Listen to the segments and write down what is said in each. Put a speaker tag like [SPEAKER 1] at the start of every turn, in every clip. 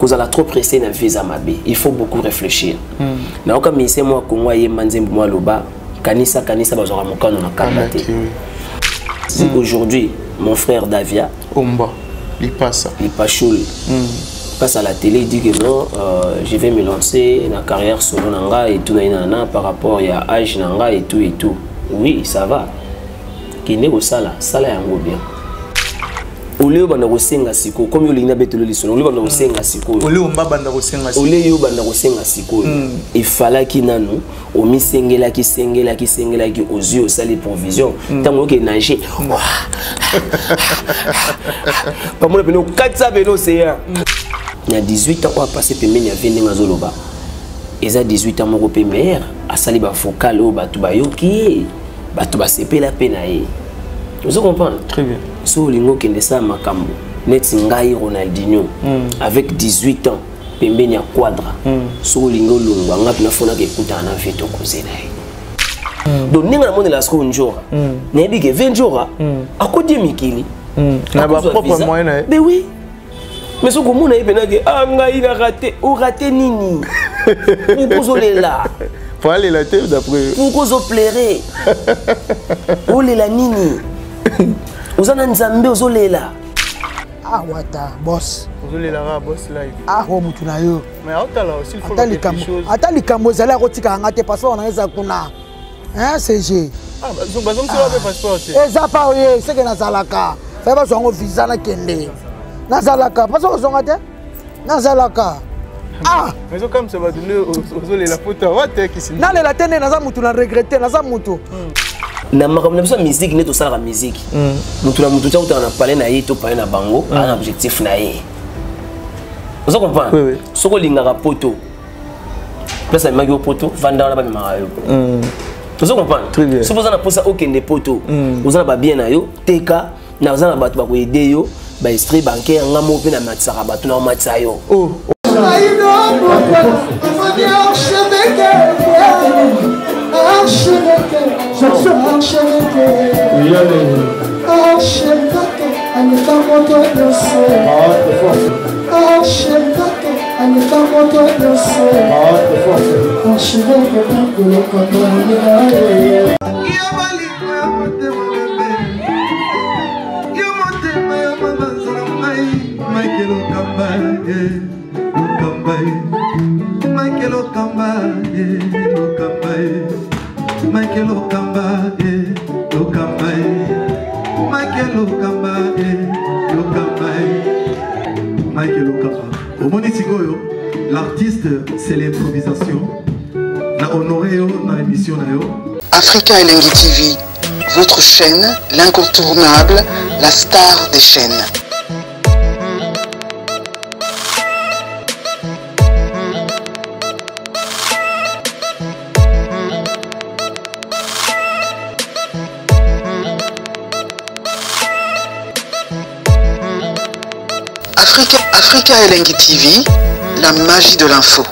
[SPEAKER 1] Vous allez trop pressé dans visa mabé. Il faut beaucoup réfléchir. Na oka mise moi Congo ye manzembo moi loba kanisa bazora mokano na kambate. Si aujourd'hui mon frère Davia
[SPEAKER 2] Omba il passe
[SPEAKER 1] passe à la télé, il dit que non, je vais me lancer dans la carrière solo nanga et tout nana par rapport à âge nanga et tout. Oui, ça va. Qui n'est au sala yango bien. Au lieu banda kosenga siko comme yoli na betolo lisolo au lieu banda kosenga siko
[SPEAKER 2] au lieu omba banda kosenga siko
[SPEAKER 1] au lieu yo banda kosenga siko il fallait qu'il nanu o mi sengela ki aux yeux au sali provision tango ke nager pas moi beno 400 beno c'est il y a 18 ans on a passé pemeni ya vende ngazoloba eza 18 ans moko pe meilleur asali ba focal o batu ba yoki batu ba sepela pena ye. Vous comprenez?
[SPEAKER 2] Très bien.
[SPEAKER 1] So lingo kende sa makambo net ngai Ronaldinho avec 18 ans pembeni ya quadra so lingo lungwa ngapi na fona ke kuta na veto kozena. Donc ninga na moni la sko njora. Na bi ke 20 jours akodi mikili.
[SPEAKER 2] Na ba propre moyen na.
[SPEAKER 1] Mais oui. Mais so komo na ipena ke ngai na raté ou raté nini. Vous là.
[SPEAKER 2] Pour aller la tête d'après.
[SPEAKER 1] Pourquoi vous plairer? Où est la nini? Vous en avez nzambe ozolela.
[SPEAKER 3] Ah wata boss.
[SPEAKER 2] Ozolela boss live.
[SPEAKER 3] Ah ho mutu na yo.
[SPEAKER 2] Mais otala aussi il faut quelque chose.
[SPEAKER 3] Atali kambo zala kotika ngate passeport na eza kuna. Hein CG.
[SPEAKER 2] Ah bazom sila be passeport.
[SPEAKER 3] Eza pa oye seke na zalaka. Fa ba zongo visa na kende. Na zalaka passeport zonga te. Na zalaka. Ah
[SPEAKER 2] mais comme ça va donner ozolela photo wate kisi.
[SPEAKER 3] Na lela tene na za mutu na regretter na za mutu.
[SPEAKER 1] Na makambo na musique ne to sala musique mutu na mutu tauta na parler na ye to parler na bango un objectif na ye. Vous comprenez?
[SPEAKER 2] Oui.
[SPEAKER 1] Soko lingaka poto place magi au poto vanda na ba marayo. Vous comprenez?
[SPEAKER 2] Très bien.
[SPEAKER 1] Si vous en a posa okende poto vous en a ba bien na yo teka na vous en a batu ba ko aider yo ba extrait bancaire ngamo pe na matsaka batu na matsa yo. Oh
[SPEAKER 4] l'artiste, c'est l'improvisation. Na honoré dans l'émission.
[SPEAKER 5] Africa Elengi TV, votre chaîne, l'incontournable, la star des chaînes. Africa Elengi TV, la magie de l'info.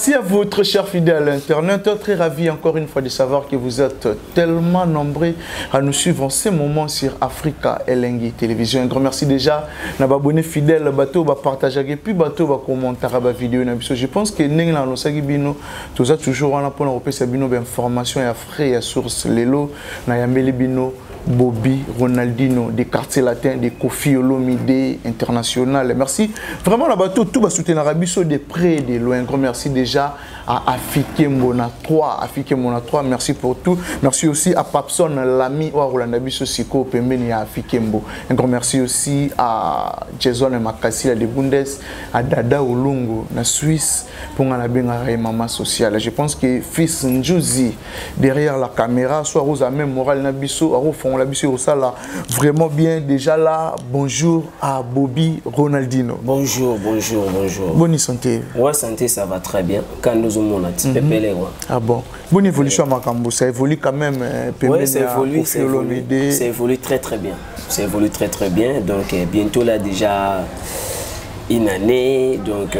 [SPEAKER 2] Merci à vous, très chers fidèles internautes, très ravi encore une fois de savoir que vous êtes tellement nombreux à nous suivre en ce moment sur Africa Elengi Télévision. Un grand merci déjà à abonnés fidèles, bateau, partager et puis bateau, commenter la vidéo. Je pense que nous avons toujours en apport à information et à frais et à source Lelo, Nayambeli Bino, Bobby, Ronaldinho, des quartiers latins, des Kofi Olomide international. Merci vraiment la bateau, tout va soutenir Arabiso de près et de loin. Un grand merci déjà à Afikembo na 3, merci pour tout. Merci aussi à Papson, l'ami ou à Rolanda Biso Siko Pembeni à Afikembo. Un grand merci aussi à Jason Makassi de Bundes, à Dada Olungo na Suisse pour la Mama sociale. Je pense que fils Njuzi derrière la caméra, soit Rosa même moral Nabiso, à fond la Biso ça là vraiment bien déjà là. Bonjour à Bobby Ronaldinho.
[SPEAKER 1] Bonjour.
[SPEAKER 2] Bonne santé.
[SPEAKER 1] Ouais, santé ça va très bien. Quand nous avons un petit peu pelé.
[SPEAKER 2] Ah bon. Bonne évolution à Makambo, ça évolue quand même.
[SPEAKER 1] Oui, ça évolue très bien. Ça évolue très bien. Donc bientôt là déjà une année, donc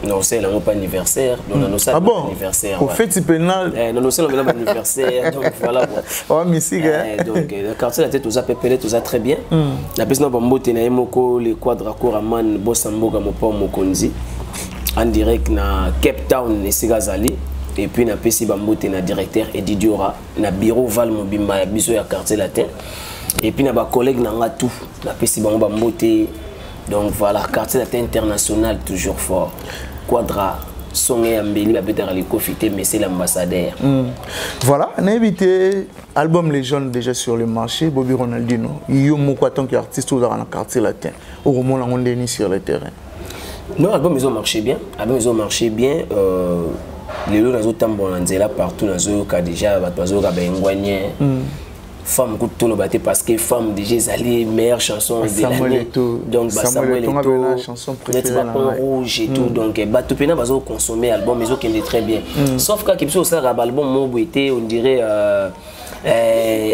[SPEAKER 1] non, c'est pas anniversaire, donc
[SPEAKER 2] ah bon?
[SPEAKER 1] Anniversaire.
[SPEAKER 2] Au fait, c'est pénal.
[SPEAKER 1] Non, c'est anniversaire, donc voilà.
[SPEAKER 2] Oh, musique,
[SPEAKER 1] donc le quartier la tête tout ça pépélé tout ça très bien. La personne va monter na moko les quadracour aman Bossamboga mopo mokonzi en direct na Cape Town et Sigazali. Et puis na pesi bambote na directeur Eddie Diora na bureau Val Mobimba ya biso ya quartier latin. Et puis na ba collègue na nga tout na pesi bango bambote. Donc voilà, quartier latin international toujours fort. Quadra, Songé Ambeli, la bête à l'écofité, mais c'est l'ambassadeur.
[SPEAKER 2] Voilà, on a évité album Légende déjà sur le marché, Bobby Ronaldinho. Il y a un tant qu'artiste dans le quartier latin. Au moment où on est sur le terrain.
[SPEAKER 1] Non, album ils ont marché bien. Album ils ont marché bien. Les lots dans autant bon là partout dans les cas déjà, bateau Kabengouanye. Femme coup tout le bâté parce que femme déjà les meilleures chansons de l'année. Donc Samuel Eto'o, chanson préférée rouge et tout. Donc bateau pena bazo consommer album mais qui est très bien. Sauf quand quelque chose ça album mo été on dirait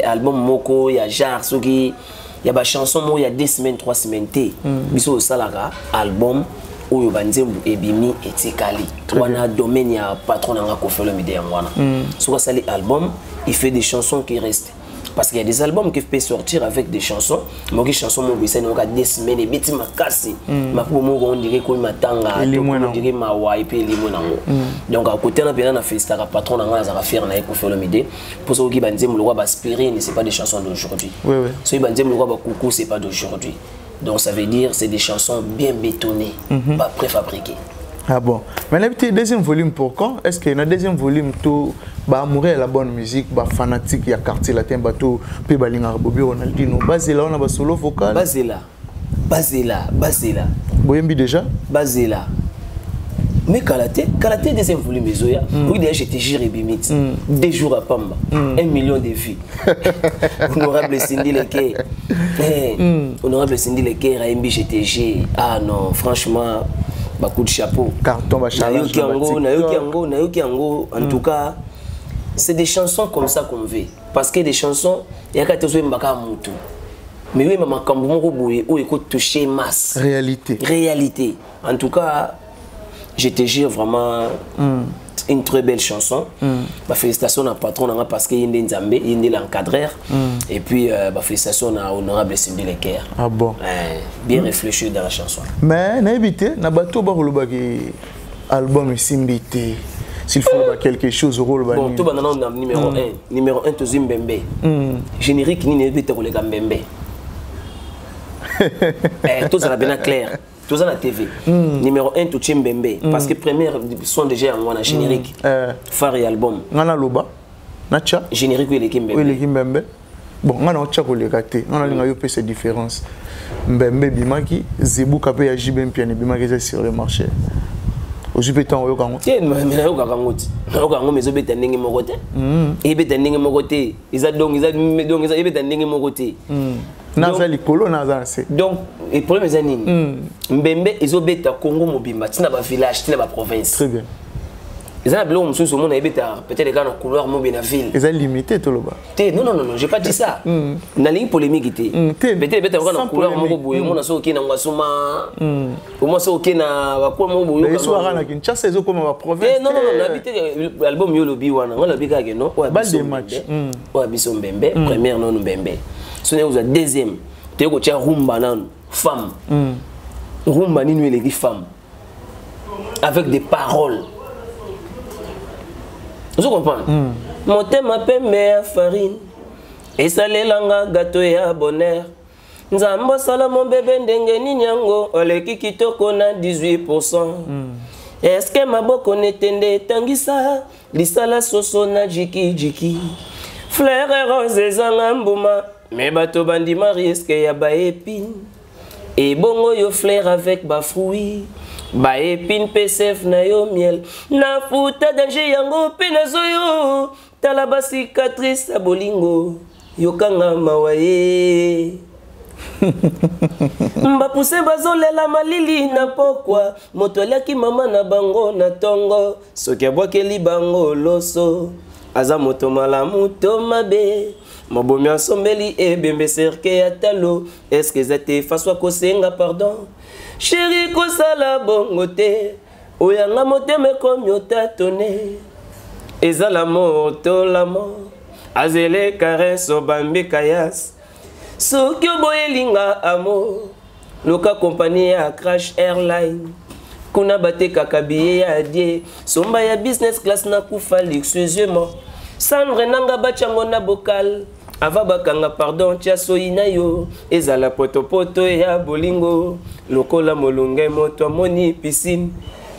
[SPEAKER 1] album moko il y a genre soki il y a ba chanson mo il y a 2 semaines 3 semaines té. Biso salara album oyo banzembu ebimi etikali. Wana domaine ya patron nga ko fait le midi wana. Soka sali album il fait des chansons qui restent. Parce qu'il y a des albums qui peuvent sortir avec des chansons. Moi, les chansons, moi, c'est des semaines, et puis ma casse. Ma pour moi, on dirait qu'on m'attanga, on dirait ma wipe et les monango. Donc, à côté, on a fait ça, patron, on a fait un pour faire le midi. Pour ceux qui disent que le roi aspirer, ce n'est pas des chansons d'aujourd'hui. Ceux qui disent que le roi coucou, ce n'est pas d'aujourd'hui. Donc, ça veut dire que c'est des chansons bien bétonnées, pas préfabriquées.
[SPEAKER 2] Ah bon. Mais le deuxième volume pour quand? Est-ce qu'il y a un deuxième volume tout bah mourir la bonne musique, bah fanatique, il y a quartier latin, bah tout puis bah linga Bobby Ronaldinho. Basé là on a ba solo vocal. Basé là. Boyembi déjà. Basé là.
[SPEAKER 1] Mais Kalaté deuxième volume Mezoya. Oui d'ailleurs j'étais géré bimit. 2 jours à Pamba. 1 million de vues. Honorable Cindy Leké. Honorable Cindy Leké, Raimbi GTG. Ah non, franchement. Coup de chapeau.
[SPEAKER 2] Carton,
[SPEAKER 1] en tout cas, c'est des chansons comme ça qu'on veut. Parce que des chansons, il y a quelque chose qui est mais oui, maman, quand vous écoute toucher masse. Réalité. En tout cas, je te jure vraiment une très belle chanson. Félicitations à patron parce qu'il y a l'encadreur. Et puis, félicitations à honorable Cindy Leker.
[SPEAKER 2] Ah bon?
[SPEAKER 1] Bien réfléchi dans la chanson.
[SPEAKER 2] Mais, n'habitez, n'abato barulobagi album Simbité. S'il faut quelque chose au rôle.
[SPEAKER 1] Bon, tout le monde numéro 1. Numéro 1, tout Zimbembe. Générique, ni ne pas le Gambembe. Tout ça bien clair. Tout ça la TV. Numéro 1, tout Chimbembe. Parce que première son déjà en générique. Phare et album.
[SPEAKER 2] Ngana Loba. Nacha.
[SPEAKER 1] Générique ou les Kimbembe.
[SPEAKER 2] Oui, les Kimbembe. Bon, ngana Ocha ko le gâté. On a linga yo ces différences. Mbembe bimaki, Zebu kapé ya Jibem piane bimaki sur le marché. Aujourd'hui pétant yo kango.
[SPEAKER 1] Tiens, mais na yo kango ti. Na kango mezo beta ndenge moko te. Et beta ndenge moko te. Ils beta ndenge moko te.
[SPEAKER 2] Naza likolo naza se.
[SPEAKER 1] Donc le problème est nini? Mbembe ezobeta Congo mobimba, tina ba village, tina ba province.
[SPEAKER 2] Très bien.
[SPEAKER 1] Ils ont bleu monsieur mon ebeta peut-être les gars dans couloir mobile ville.
[SPEAKER 2] Ils ont limité tout là-bas.
[SPEAKER 1] Non, j'ai pas dit ça. Na ligne polémique était. Peut-être beta dans couloir mobile boye, mon aso ki na ngasuma. Au moins so ki na ba ko mobile boye.
[SPEAKER 2] Mais soir na Kinshasa ezo comme ba province.
[SPEAKER 1] Non, habité album yo lobi wana, on lobi ka ke non.
[SPEAKER 2] Ouais, balle de match.
[SPEAKER 1] Ouais, biso Mbembe, première non Mbembe. Ce n'est pas deuxième. Tu es rumba nan femme. Rumba ni les femmes. Avec des paroles. Vous comprenez? Mon thème m'appelle meilleure farine. Et ça les langues gâteau et à bonheur. Nzambo sala mon bébé ndenge ni nyango. Oleki kitoko na 18%. Est-ce que ma boko netende tangisa? Lisala soso na jiki. Fleur et rose ezanga mbuma. Mais bato bandi risque ya ba épine. Et bongo yo fleur avec ba fruits. Ba épine PCF na yo miel. Na futa danger yango pe na zoyo. Tala ba cicatrice a bolingo. Yo kanga mawaye. Mba pousse bazolela malili na pokwa. Moto aliaki mama na bango na tongo. Soki abwakeli bango loso. Aza moto malamu to mabe. Mabomi asombeli ebembe serke ya talo. Est-ce que zate faswa kosenga pardon? Chéri kosala bongo te oyanga motema komi otatone eza l'amour to l'amour azele caresse obambi kayas soki oboyelinga amour loka kompani ya Crash Airline kuna batekaka biye ya die somba ya business class na kufa luxueusement Sandre nanga bachango na bokal ava bakanga pardon tia soina yo ezala potopoto ya bolingo lokola molunge moto moni piscine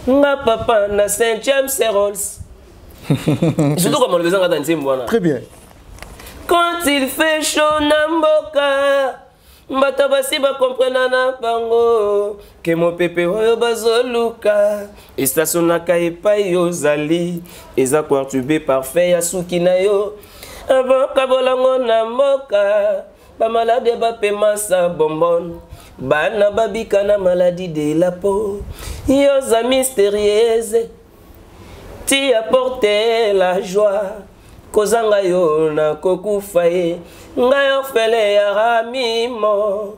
[SPEAKER 1] nga papa na Saint James Rolls. Surtout comme on le faisait en Tanzanie.
[SPEAKER 2] Très bien.
[SPEAKER 1] Quand il fait chaud namboka mbata basi ba comprendre na bango que mon pépé oyo bazoluka station na kaipa yo zali eza quartube parfait ya suki na yo avant kabolango na mboka ba malade ba pema sa bonbon bana babika na maladie de la peau yo za mystérieuse ti apporter la joie kozanga yo na kokufa ye ngayo fele ya ramimo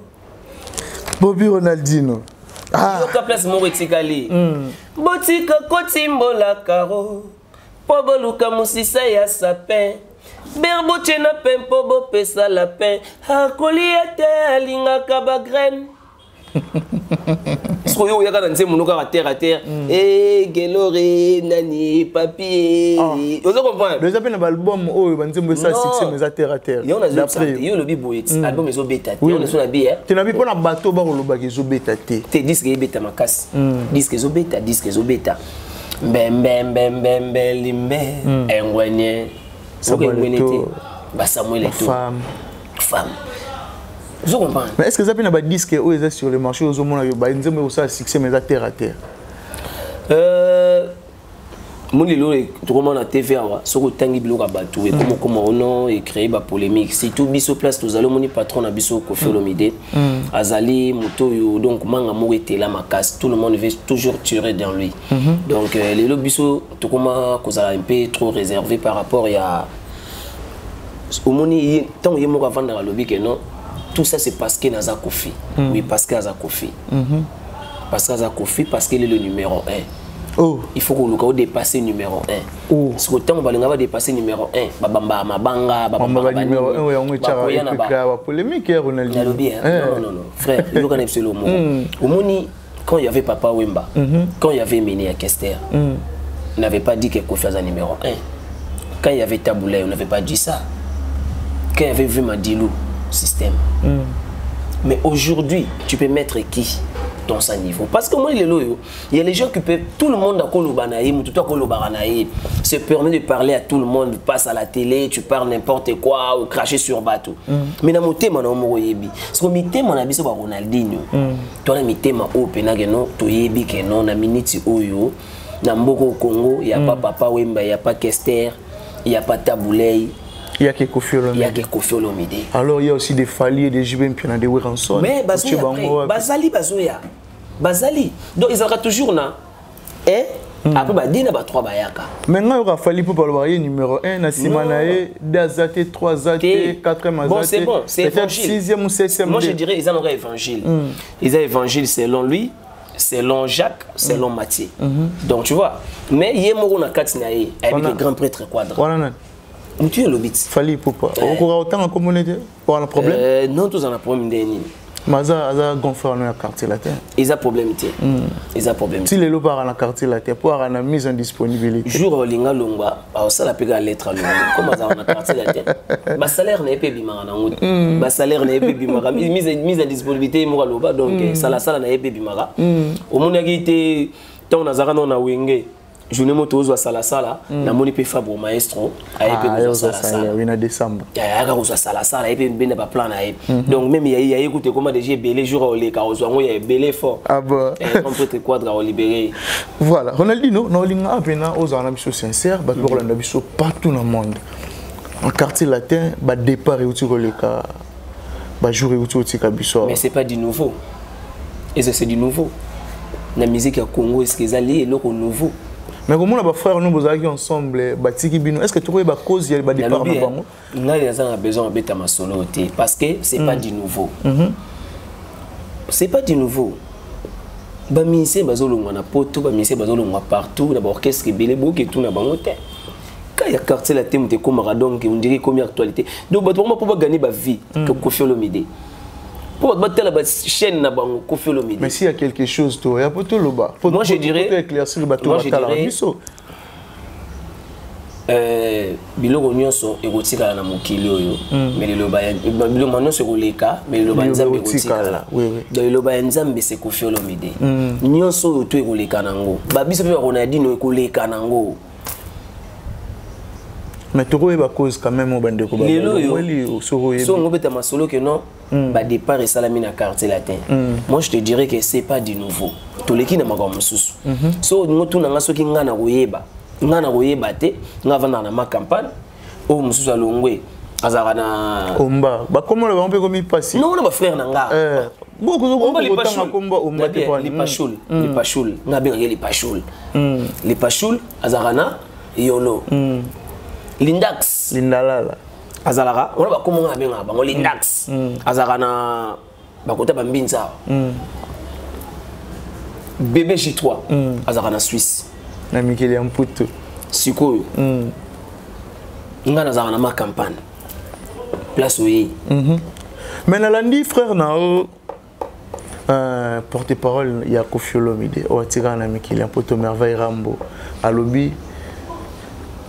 [SPEAKER 2] Bobby Ronaldinho
[SPEAKER 1] yo ka place mo retikali botika kotimbola karo po boluka musisa ya sapin berbo chena pempo bo pesa lapin akoliete alingaka ba graine Est-ce que vous avez dit terre à terre et Gelore nani papier vous comprenez
[SPEAKER 2] déjà bien l'album oh il va dire ça succès mais à terre il y a
[SPEAKER 1] le biboyet album est bêta il y a sur la bière
[SPEAKER 2] tu n'as pas na bateau ba lo ba kezo bêta
[SPEAKER 1] te disque est bêta makas disque est bêta bem bem bem bem bem limbe engwenye
[SPEAKER 2] Samuel
[SPEAKER 1] ba Samuel femme. Je comprends.
[SPEAKER 2] Mais est-ce que ça peut être disque où est sur le marché aux hommes ils ont ça succès mais à terre à terre.
[SPEAKER 1] Mon lilo tout comment na TV awa soko tangi biloka batu et comment on a créé ba polémique c'est tout biso place tous allons moni patron na biso Koffi Olomide azali moto yo donc manga mo était là makas tout le monde veut toujours tirer dans lui. Donc les lo biso tout comment kozala un peu trop réservé par rapport à au moni tant yemo ka vendre lobby que non. Tout ça c'est parce que Naza Koffi. Oui, parce que Naza Koffi. Parce que Naza Koffi, parce qu'il est le numéro 1. Oh. Il faut qu'on le dépasse le numéro 1. Oh. Parce que tant qu'on va dépasser le numéro 1, babamba, mabanga, babamba, numéro 1, on est
[SPEAKER 2] polémique, Ronaldinho.
[SPEAKER 1] Non. Frère, il faut qu'on ait le mot. Au Moni, quand il y avait Papa Wemba, quand il y avait Méné à Kester, on n'avait pas dit que Koffi est numéro 1. Quand il y avait Taboulay, on n'avait pas dit ça. Quand il y avait Vima Dilou, système. Mais aujourd'hui, tu peux mettre qui dans ce niveau? Parce que moi, il y a les gens qui peuvent, tout le monde a se permet de parler à tout le monde, passe à la télé, tu parles n'importe quoi ou cracher sur bateau. Mais dans mon thème, on a yebi. Parce que mon thème, on a vu Ronaldinho. Toi, mon thème, on a yebi que non, na minute oyo, na mboko Congo, il y a pas Papa Wemba, il y a pas Kester, il y a pas Taboulay.
[SPEAKER 2] Il y a que Koffi
[SPEAKER 1] Olomide.
[SPEAKER 2] Alors il y a aussi des Fali et des Jibem puis on a des Weranson.
[SPEAKER 1] Mais Bazali. Bazali. Donc ils auront toujours là. Et après Badina ba 3 bayaka.
[SPEAKER 2] Maintenant il aura fallu pour parler numéro 1 na Simanae, 2 AT, 3 AT, 4 AT.
[SPEAKER 1] Bon c'est bon, c'est évangile.
[SPEAKER 2] 6e ou 7e.
[SPEAKER 1] Moi je dirais ils en auraient évangile. Ils ont évangile selon lui, selon Jacques, selon Matthieu. Donc tu vois. Mais Yemoro na Katinae avec le grand prêtre quadra.
[SPEAKER 2] Voilà.
[SPEAKER 1] Tu es le bit.
[SPEAKER 2] Fallait pour pas. On aura autant en communauté pour un problème.
[SPEAKER 1] Non, tous en a problème d'ennemi.
[SPEAKER 2] Mais ça a gonflé dans le quartier latin.
[SPEAKER 1] Ils ont problème t. Ils ont problème.
[SPEAKER 2] Si les lots par dans le quartier latin pour avoir une mise en disponibilité.
[SPEAKER 1] Jour linga longa, ça la pega lettre longa. Comment ça dans le quartier latin? Bas salaire n'est pas bimara na route. Bas salaire n'est pas bimara. Mise en disponibilité mo loba donc ça la n'est pas bimara. Au monde qui était tant nazara non na wenge. Je ne m'auto à Salasala, na moni pe Fabro maestro, a épé Salasala.
[SPEAKER 2] Oui, en décembre.
[SPEAKER 1] Il y a Salasala, et puis ben pas plan donc même il y a écouté comment déjà belé jour les carrosons, il y a belé fort. Ah bon. Et on peut te quadra au libéré.
[SPEAKER 2] Voilà, Ronaldinho, non linga apena aux ambitions sincères, ba pour l'ambition partout dans le monde. En quartier latin, ba départ et outil le cas, ba jour et outil kabiso.
[SPEAKER 1] Mais c'est pas du nouveau. Et c'est du nouveau. La musique à Congo est-ce qu'ils allaient le nouveau.
[SPEAKER 2] Mais comment les frères nous vous ensemble, est-ce que tu vois la cause il y a des départs
[SPEAKER 1] dans on a besoin de ma solo parce que c'est pas du nouveau. C'est pas du nouveau. ba ministère bazolongwa na poto ba ministère bazolongwa partout na ba orchestre belé boke tout na bango te quand ya quartier la thème te comme donc on dirait comme actualité donc ba pour pas gagner ba vie que Koffi Olomide pour battre la chaîne na bango Koffi Olomide.
[SPEAKER 2] Mais s'il y a quelque chose toi ya poto loba
[SPEAKER 1] moi je dirais
[SPEAKER 2] éclaircir bateau batala biso
[SPEAKER 1] biloko nyonso ekotikala na mokili oyo mais liloba biloko nyonso ekoleka mais liloba nzambe ekotikala donc liloba ya nzambe c'est Koffi Olomide nyonso oyo to ekoleka nango babiso mpe baronadino ekoleka nango
[SPEAKER 2] mais tokoyeba cause quand même obandeko
[SPEAKER 1] lelo oyo so ngobeta masolo que non ba départ esalami na quartier latin moi je te dirais que c'est pas du nouveau toleki na makambo mosusu so ngotuna nga soki nga na koyeba te nga vanda na ma campagne o mususu alongwe azaka na
[SPEAKER 2] omba ba komo ba mpe komi pasi
[SPEAKER 1] non na ba frère na nga
[SPEAKER 2] beaucoup de temps komba omba te
[SPEAKER 1] pa li pachul nga benga li pachul azaka na yolo Lindax
[SPEAKER 2] lindalala
[SPEAKER 1] azalaka on ba komo nga benga bango Lindax azaka na bakota bambinza bébé J3 azaka na Suisse
[SPEAKER 2] na Mikeli ya Mputu
[SPEAKER 1] sikoyo nga nazaka na ma campagne place oui
[SPEAKER 2] mais nalandi frère nao porte-parole ya Koffi Olomide o atika na Mikeli ya Mputu Merveille Rambo alobi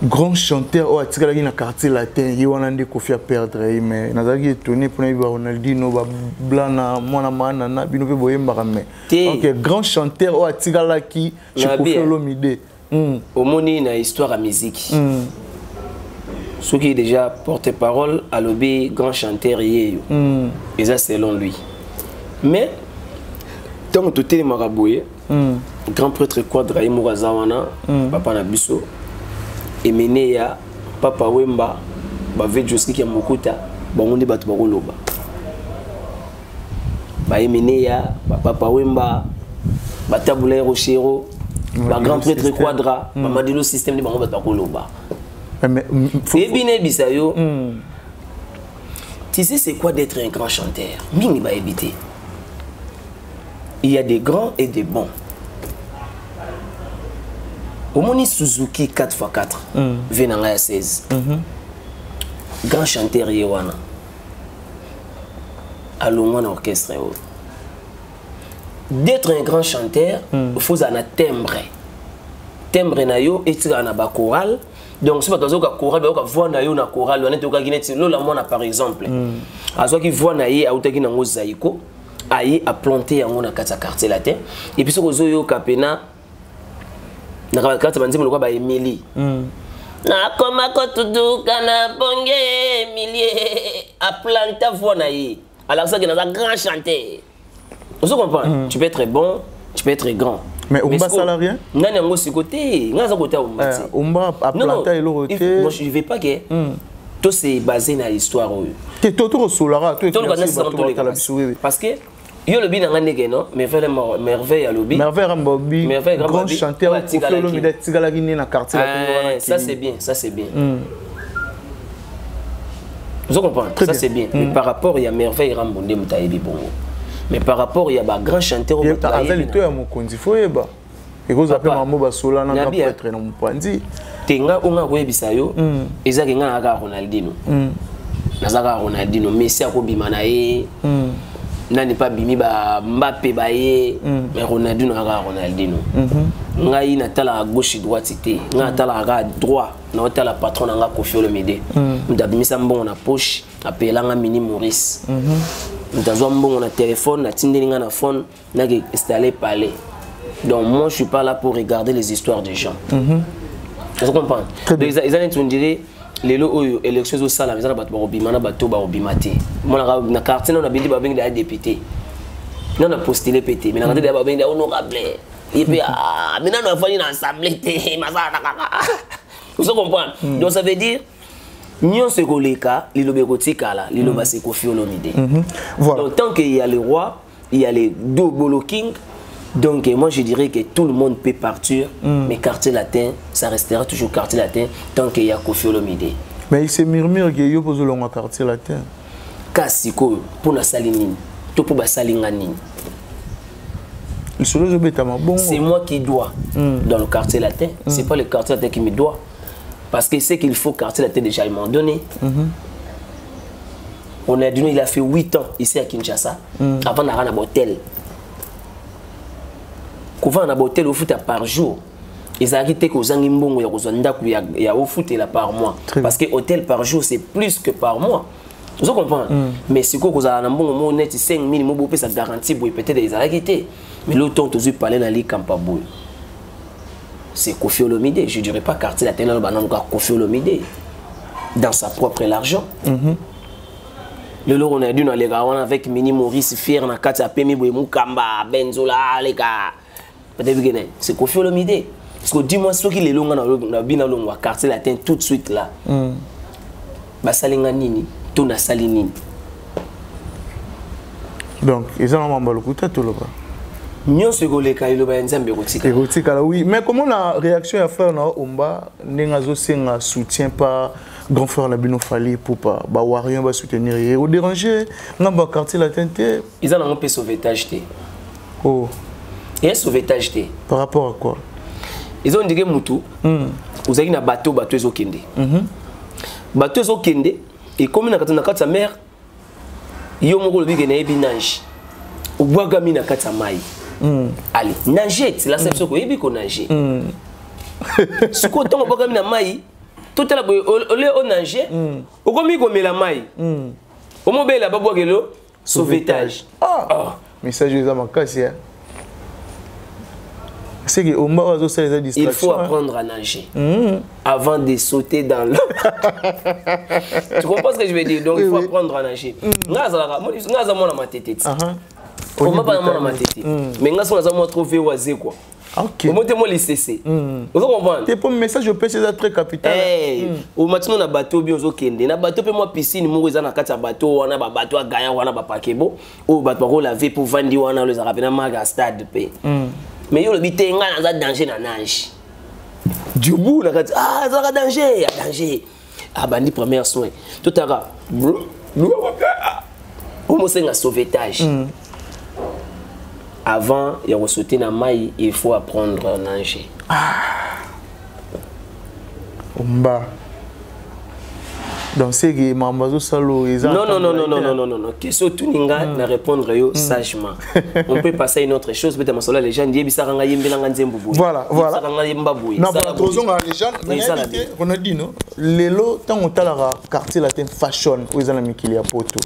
[SPEAKER 2] grand chanteur o atika la quartier latin yi wana ndi Koffi a perdre mais nazaki étonné pour na ba Ronaldinho ba blana mona mana na bino pe boyemba mais OK grand chanteur o atika la ki chez Koffi Olomide
[SPEAKER 1] omoni na histoire à musique ce qui est déjà porte-parole à l'obé grand chanteur yeyo et ça selon lui mais tant que tout est maraboué grand prêtre Quadra Mourazawana papa na biso et mené ya papa Wemba ba vejoski ki mokuta bangonde batu bakoloba ba mené ya papa Wemba batabula rochero ba grand prêtre Quadra ba madilo système de bango batu bakoloba et bine bisayo tu sais c'est quoi d'être un grand chanteur mingi ba éviter il y a des grands et des bons. Omoni Suzuki 4x4 venanga ya 16 grand chanteur yewana alongwa na orchestre d'être un grand chanteur il faut un timbre na yo etika na ba choral donc si batazo ka choral ba ka voix na yo na choral on est ka kineti lola mona par exemple azo ki voix na ye autaki na ngo zaiko ayi a planter yango na kata quartier latin et puis sokozo yo kapena na kata banzimo lokwa ba Emily na koma ko tuduka na bonge Emily a planter voix na ye alors ça que na grand chanteur vous comprenez tu peux être bon tu peux être grand
[SPEAKER 2] mais Umba salarié
[SPEAKER 1] nani yango sikoté ngaza kota Umba
[SPEAKER 2] Umba a planter le côté
[SPEAKER 1] moi je veux pas que tout c'est basé dans l'histoire
[SPEAKER 2] que tout solara tout
[SPEAKER 1] parce que yo le bina ngane ke non merveille à lobby
[SPEAKER 2] merveille Rambobi grand chanteur Koffi Olomide tigala kini na quartier
[SPEAKER 1] ça c'est bien vous comprenez ça c'est bien mais par rapport il y a merveille Rambonde mutayebi bongo mais par rapport il y a ba grand chanteur
[SPEAKER 2] avec toi mon konzi foyeba et cause après maman ba sola na ka être na mpanzi
[SPEAKER 1] tenga onga koyebisa yo ezaki nga aka Ronaldinho nazaka Ronaldinho Messi akobima na ye nani pas bimi ba Mbappé ba ye mais Ronaldinho aka Ronaldinho ngai na tala à gauche droite té nga tala à droit na tala patron nga Koffi Olomide ndabimisa mbongo na poche apela nga Mini Maurice ndazwa mbongo na téléphone na tindeli nga na phone na ke installer palais donc moi je suis pas là pour regarder les histoires des gens vous comprenez ils allaient te dire les lots élections au salam ils allaient battre bobima na bato ba obimate moi na quartier na bindi ba bengi da député non na postulé pété mais na quartier ba bengi da honorable et puis mais na fani na assemblée té mazana vous comprenez donc ça veut dire Nyon se koleka, lilobe kotikala, liloba se Koffi Olomide.
[SPEAKER 2] Voilà.
[SPEAKER 1] Donc tant qu'il y a le roi, il y a les deux Bolo King. Donc moi je dirais que tout le monde peut partir, mais quartier latin, ça restera toujours quartier latin tant qu'il y a Koffi Olomide.
[SPEAKER 2] Mais il se murmure que yo pose le quartier latin.
[SPEAKER 1] Kasiko pour la salinine, tout pour la salingani. C'est moi qui dois dans le quartier latin. C'est pas le quartier latin qui me doit. Parce que c'est qu'il faut quartier latin déjà, ils m'ont donné. On a donné, il a fait 8 ans ici à Kinshasa, avant d'aller à l'hôtel. Quand on a un hôtel au foot par jour, ils ont arrêté qu'aux Angimbongo, il y a au foot par mois. Parce que hôtel par jour, c'est plus que par mois. Vous comprenez? Mais si vous avez un bon moment, 5 000, ça garantit peut-être des arrêtés. Mais l'autre, tu as parlé dans la Ligue Campabou. C'est Kofi Olomide. Je ne dirais pas quartier latin, mais Kofi Olomide. Dans sa propre l'argent. Le jour on a dû dans les gars avec Mini Maurice Fier, na Katia Pemi Boumukamba, Benzola, les gars. C'est Kofi Olomide. Parce que dis-moi ceux qui les longs dans bien long quartier latin tout de suite là. Basalinga nini, tout na salinini.
[SPEAKER 2] Donc ils ont un mal côté tout là-bas.
[SPEAKER 1] Nyon se gole ka ilo ba nzambe kotika.
[SPEAKER 2] Kotika oui, mais comment la réaction à faire na Omba nengazo senga soutien pas grand frère Labino Fali pour pas ba warrior ba soutenir et au déranger ngamba quartier latin té.
[SPEAKER 1] Ils ont un peu sauvetage té.
[SPEAKER 2] Oh.
[SPEAKER 1] Et un sauvetage té.
[SPEAKER 2] Par rapport à quoi?
[SPEAKER 1] Ils ont dit que mutu. Vous avez na bateau ezo kende. Bateau ezo kende et comme na kata mer yo moko lobi ke na ebinange. Obwagami na kata mai. Allez, nager, c'est la seule chose que vous nager. Ce qu'on tombe obwagami na mai, tout à l'heure au nager, au comme il la mai. Au moment où la babouagelo, sauvetage.
[SPEAKER 2] Mais ça je les ai manqué. C'est que au moment où
[SPEAKER 1] il faut apprendre à nager avant de sauter dans l'eau. Tu comprends ce que je veux dire? Donc il faut apprendre à nager. Ngaza mona matete. On m'a pas dans ma tête. Mais ngaza mona trouvé oisé quoi.
[SPEAKER 2] OK.
[SPEAKER 1] Au moment moi les cesser. Vous comprenez?
[SPEAKER 2] Tes pour message je peux c'est très capital.
[SPEAKER 1] Au matin na bateau bien zo kende. Na bateau pe moi piscine mo eza na kati ya bateau wana ba bateau gagnant wana ba pakebo. O bateau ko laver pour vendre wana les arabes na maga stade pe. Mais yo le bitenga na danger na nage. Du bout la kati ça danger, danger. Bandi premier soin. Tout à l'heure. Au moins c'est un sauvetage. Avant de sauter dans maille, il faut apprendre à nager.
[SPEAKER 2] Omba. Donc c'est que Mambazo Salo
[SPEAKER 1] non. Question tout ninga na répondre yo sagement. On peut passer à une autre chose, peut-être masolo les gens disent bisaranga yembelanga nzembu.
[SPEAKER 2] Voilà.
[SPEAKER 1] Bisaranga yembabu.
[SPEAKER 2] Non, pas trop les gens, mais on a dit non. Lelo tant on t'a la quartier latin fashion où ils ont mis qu'il y a poto.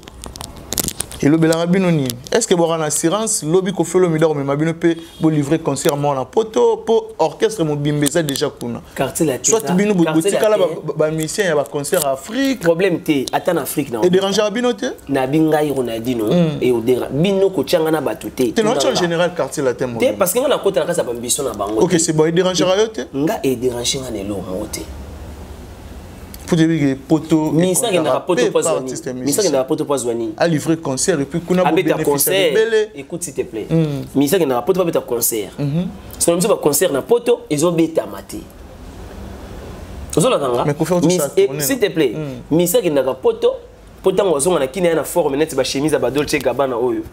[SPEAKER 2] Et le Belarabino ni. Est-ce que vous avez une assurance? Lobby qu'on fait le midor, mais Mabino peut vous livrer concert moi en poto pour orchestre mon bimbeza déjà kuna.
[SPEAKER 1] Quartier latin.
[SPEAKER 2] Soit bino boutique là ba mission ya ba concert Afrique.
[SPEAKER 1] Problème té attends Afrique non.
[SPEAKER 2] Et déranger Abino té?
[SPEAKER 1] Na bingai on a dit non. Et au déra bino ko tianga na batuté.
[SPEAKER 2] Té non en général quartier latin mo.
[SPEAKER 1] Té parce que on a côté na kasa ba ambition na bango.
[SPEAKER 2] OK, c'est bon, et déranger ayo té?
[SPEAKER 1] Nga et déranger na lelo moté.
[SPEAKER 2] Pour dire que poto
[SPEAKER 1] ministère qui n'a pas poto poisoni
[SPEAKER 2] à livrer concert et puis qu'on a
[SPEAKER 1] un concert écoute s'il te plaît ministère qui n'a pas poto concert si on a un concert na poto ils ont bêta maté s'il te plaît ministère qui n'a pas poto on a qui n'a forme net ba chemise ba Dolce Gabbana oyo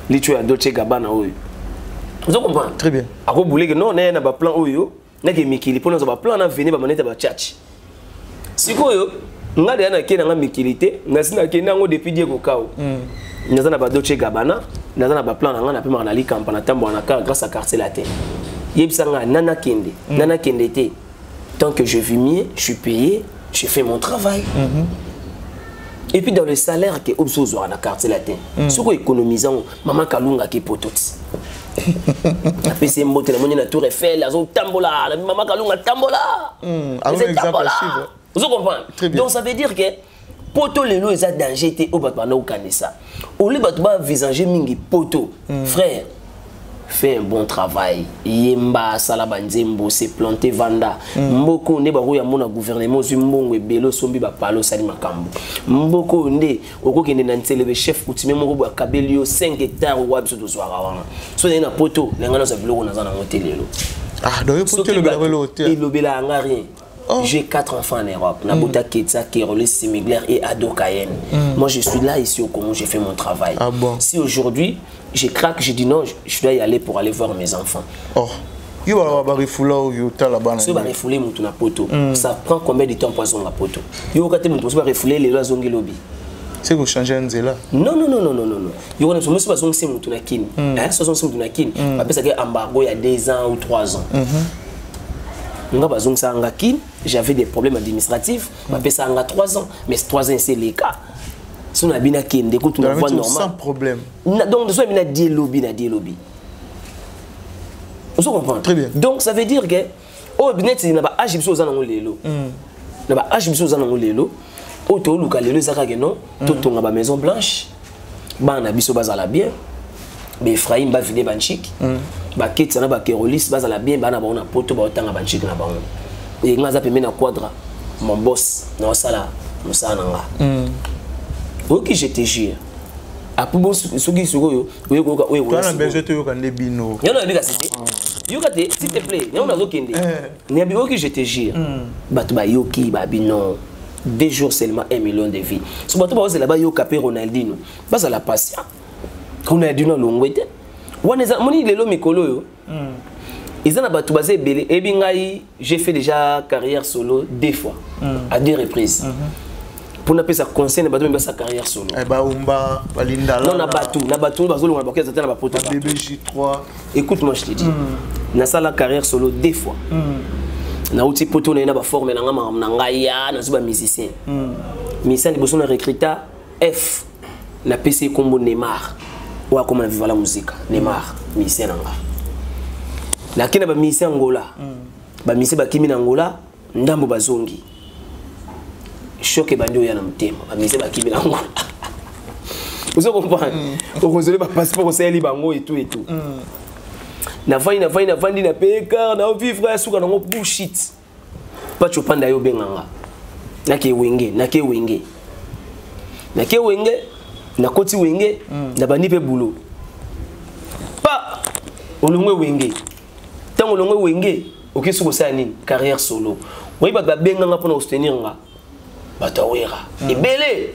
[SPEAKER 1] litu ya Dolce Gabbana oyo vous comprenez
[SPEAKER 2] très bien
[SPEAKER 1] ako boule que non na ba plan oyo na ke mikili pour nous ba plan na venir ba maneta ba church. Si vous avez une mikilité, vous avez un depuis Diego Kao. Vous avez un Dolce Gabbana, vous avez un plan dans la Ligue grâce à quartier latin. Vous avez Nana Kende. Nana Kende, tant que je vis mieux, je suis payé, je fais mon travail. Et puis dans le salaire que vous avez dans la quartier latin, si vous économisez, maman Kalunga qui est pototi. Après c'est monté la tour Eiffel, la zone tambola, la maman Kalunga tambola. Vous comprenez? Donc ça veut dire que poto les lois ont danger au battement au Kanessa. Au lieu de visager mingi poto, frère, fais un bon travail. Yemba salabanzembo c'est planté vanda. Mboko ne ba ya mona gouvernement zumbongo ebelo sombi ba palo sali makambo. Mboko nde oko kende na ntelebe chef coutumier moko ba kabelio 5 hectares wa biso dozwara wana. So na poto ngana za biloko na za na hotel lelo.
[SPEAKER 2] Donc poto le bela hotel.
[SPEAKER 1] Et le bela nga rien. J'ai 4 enfants en Europe. Nabota Ketsa, Kérolis, Simigler et Ado Cayenne. Moi, je suis là, ici au Congo, j'ai fait mon travail.
[SPEAKER 2] Ah bon?
[SPEAKER 1] Si aujourd'hui, je craque, je dis non, je dois y aller pour aller voir mes enfants.
[SPEAKER 2] Oh. Il va y avoir des refoulés là-bas.
[SPEAKER 1] Si on va refouler mon poto, ça prend combien de temps pour poisson la poto? Il va refouler les lois zongi lobby.
[SPEAKER 2] C'est que vous changez un zéla.
[SPEAKER 1] Non. Il y a des choses qui sont en train embargo il y a 2 ans ou 3 ans. J'avais des problèmes administratifs. Ça a 3 ans. Mais 3 ans, c'est les cas. Si on a bien qui écoute une voix normale.
[SPEAKER 2] Sans problème.
[SPEAKER 1] Donc, de soi, il y a des lobbies. Vous comprenez?
[SPEAKER 2] Très bien.
[SPEAKER 1] Donc, ça veut dire que. Oh, bien, il n'y a pas d'âge aux anos lélo. Il n'y a pas d'âge aux anos lélo. Oh, tu as lu les zaka non? Tout ton à la Maison Blanche. Ban a biso bazala bien. Mais Ephraim va venir banchik. Ba Ketsa na ba Kérolis bazala bien. Ban a ba on a poto ba otanga banchik na ba on. Et ngaza pe mena quadra. Mon boss na sala musana nga. Ok, je te jure. Après bon sugi sugo yo ko oyo ko.
[SPEAKER 2] Kana besoin to yo kan bino.
[SPEAKER 1] Yo na ndika cité. Yo kate s'il te plaît. Yo na zo kende. Ni abi ok je te jure. Batu ba yoki ba bino. 2 jours seulement 1 million de vies. Si vous avez là-bas, vous avez Ronaldinho. Vous avez la patience. Ronaldinho longwete. Vous avez les mikolo. Ils ont battu basé belé. Et j'ai fait déjà carrière solo 2 fois, à 2 reprises. Pour ne pas ça concerne battu sa carrière solo.
[SPEAKER 2] Eh bah umba balindala.
[SPEAKER 1] Non na battu bazolo na bakoza tena bapoto.
[SPEAKER 2] BBJ3.
[SPEAKER 1] Écoute-moi je te dis. Na ça la carrière solo 2 fois. Na uti poto na ba forme na ngama na ngaya na zuba musicien. Musicien liboso na recruta F na PC combo Neymar. Wa comment vivre la musique Neymar musicien nga. Lakini ba musicien Angola. Ba musicien ba kimi na Angola ndambo bazongi. Choque bandio ya na mtema. Ba musicien ba kimi na Angola. Vous comprenez? Au consoler ba passeport au CL bango et tout. Na vandi na peka na vivre ya suka na ngo bullshit. Pa chopanda yo benganga. Na ke wenge na koti wenge na bani pe boulot. Pa olongwe wenge. Tango olongwe wenge okisu ko sa nini carrière solo. Oui ba benganga pour soutenir nga. Batawera. Ebele.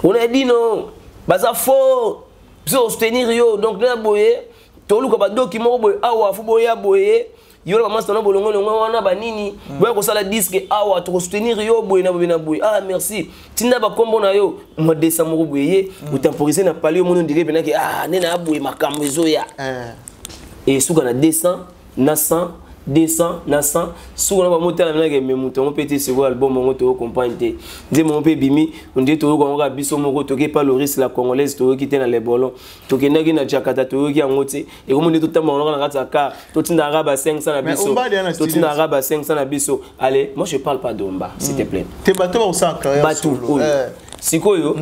[SPEAKER 1] On a dit non. Baza fort. Pour soutenir yo donc na boye tolu ko ba document boye awa fu boya boye yo la master na bolongo longo wana banini boya ko sala disque awa to soutenir yo boye na boye ah merci tinda ba kombo na yo mo décembre boye ou temporiser na pali yo mono ndire benaki ah nena boye makambo ezoya et suka na 200 na 100 200 na 100 suka na ba motala na ke memuto mo petit second album mo to comprendre nze mo pe bimi onde to ko nga biso mo to ke pa Loris la congolaise to ki tena les bolons to ke ndaki na Jakarta to ki angoti e ko mo ne to tamba na kata ka to tinda raba 500 na biso to tinda raba 500 na biso allez moi je parle pas d'Omba s'il te plaît
[SPEAKER 2] te bato ba sa carrière solo
[SPEAKER 1] sikoyo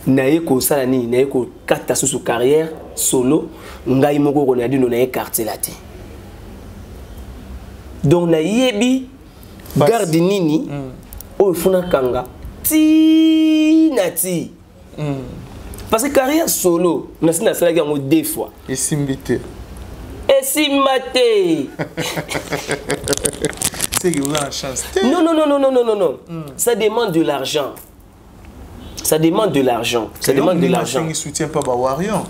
[SPEAKER 1] naye ko sala ni naye ko kata sous carrière solo ngai moko ko na dino na quartier la te. Donc na yebi garde nini o funa kanga ti nati parce que carrière solo na sina sala yango 2 fois
[SPEAKER 2] et simbité c'est que vous avez la chance
[SPEAKER 1] non ça demande de l'argent ça demande de l'argent
[SPEAKER 2] il soutient pas Bawarion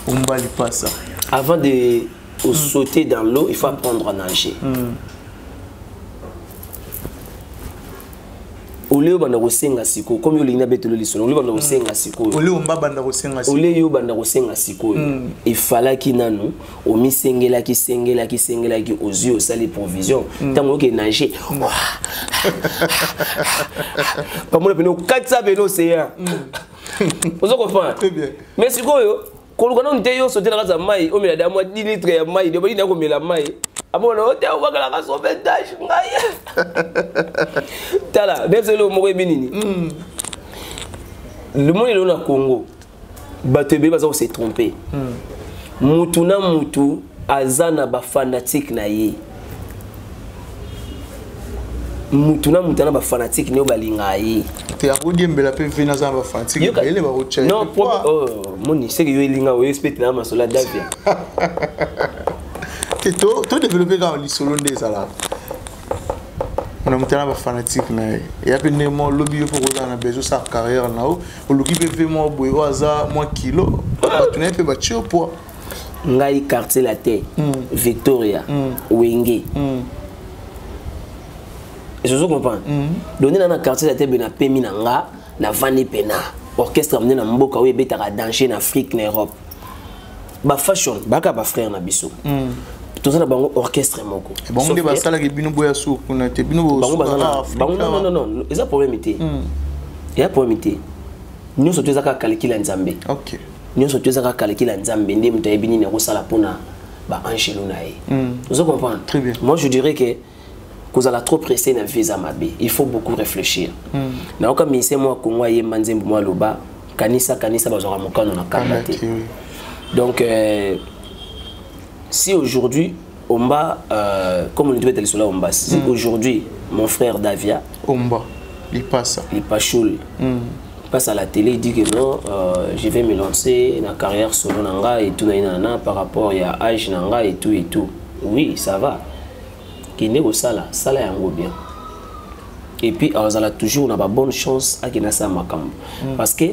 [SPEAKER 2] on va lui pas ça
[SPEAKER 1] avant de sauter dans l'eau, il faut apprendre à nager. Ole yo banda kosenga siko comme yo lina betelo lisolo ole banda kosenga siko
[SPEAKER 2] ole omba banda kosenga siko
[SPEAKER 1] ole yo banda kosenga siko il fallait ki nanu o misengela ki aux yeux au sali provision tango ke nager pas moi peno 400 beno océan vous comprenez
[SPEAKER 2] très bien
[SPEAKER 1] mais siko yo kolukana nte yo sauter na za mai o mela da moi 10 litres ya mai de bali na ko mela mai abona o te o bakala ka sauvetage ngai tala bezelo mo binini le monde est au Congo batebe baza se tromper mutu na mutu azana ba fanatique na ye mutu na mutu na ba fanatique ne balinga ye
[SPEAKER 2] te akodiembela pe vina za ba fanatique ele ba roche
[SPEAKER 1] non oh moni c'est que yo elinga o expect na masola davia
[SPEAKER 2] que to développer dans les solo des ala on a monté un fanatique mais il y a plein de monde lobby pour qu'on a besoin sa carrière là haut au lobby peut moi boy au hasard moi kilo tu n'es pas battu au poids
[SPEAKER 1] ngai quartier la terre Victoria Wenge je vous comprends donner dans quartier la terre bena pemi nanga na vani pena orchestre amené na mboka oui betaka danger en Afrique en Europe ba fashion baka ba frère na biso tout ça na bango orchestre moko
[SPEAKER 2] bon on débat ça là que bino boya sou kuna te bino bo
[SPEAKER 1] non ils a problème été il y a problème été nous sommes tous à calculer nzambe
[SPEAKER 2] OK
[SPEAKER 1] nous sommes tous à calculer nzambe ndé muta ebini na ko sala pona ba angelo na ye vous comprenez
[SPEAKER 2] très bien
[SPEAKER 1] moi je dirais que vous allez trop presser dans visa mabé il faut beaucoup réfléchir na oka mise moi Congo ye manzembo moi loba kanisa bazora mokano na kambate donc si aujourd'hui Omba comme on dit le soleil Omba si aujourd'hui mon frère Davia
[SPEAKER 2] Omba il passe
[SPEAKER 1] passe à la télé il dit que non je vais me lancer dans la carrière solo nanga et tout nana par rapport à âge nanga et tout oui ça va qui n'est au sala yango bien et puis on a toujours une bonne chance à qu'il ça makambo parce que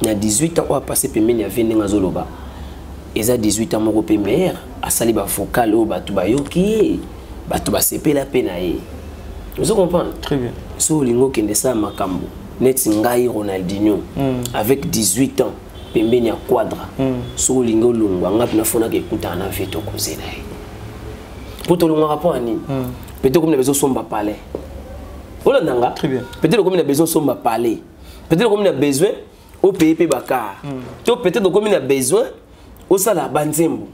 [SPEAKER 1] il y a 18 ans on a passé pemeni ya vende ngazoloba ils a 18 ans moko pe meilleur à sali ba vocal au batu ba yoki batu ba sepela pena ye vous comprenez
[SPEAKER 2] très bien
[SPEAKER 1] so lingo kende ça makambo net ngai Ronaldinho avec 18 ans pembeni ya quadra so lingo lungwa ngapi na fona ke kuta na veto kozena ye pour tout le monde rapport à ni peut-être comme les besoins sont pas parler Olandanga
[SPEAKER 2] très bien
[SPEAKER 1] peut-être comme les besoins sont pas parler peut-être comme les besoins au PIP Bakar peut-être comme les besoins au sala banzembo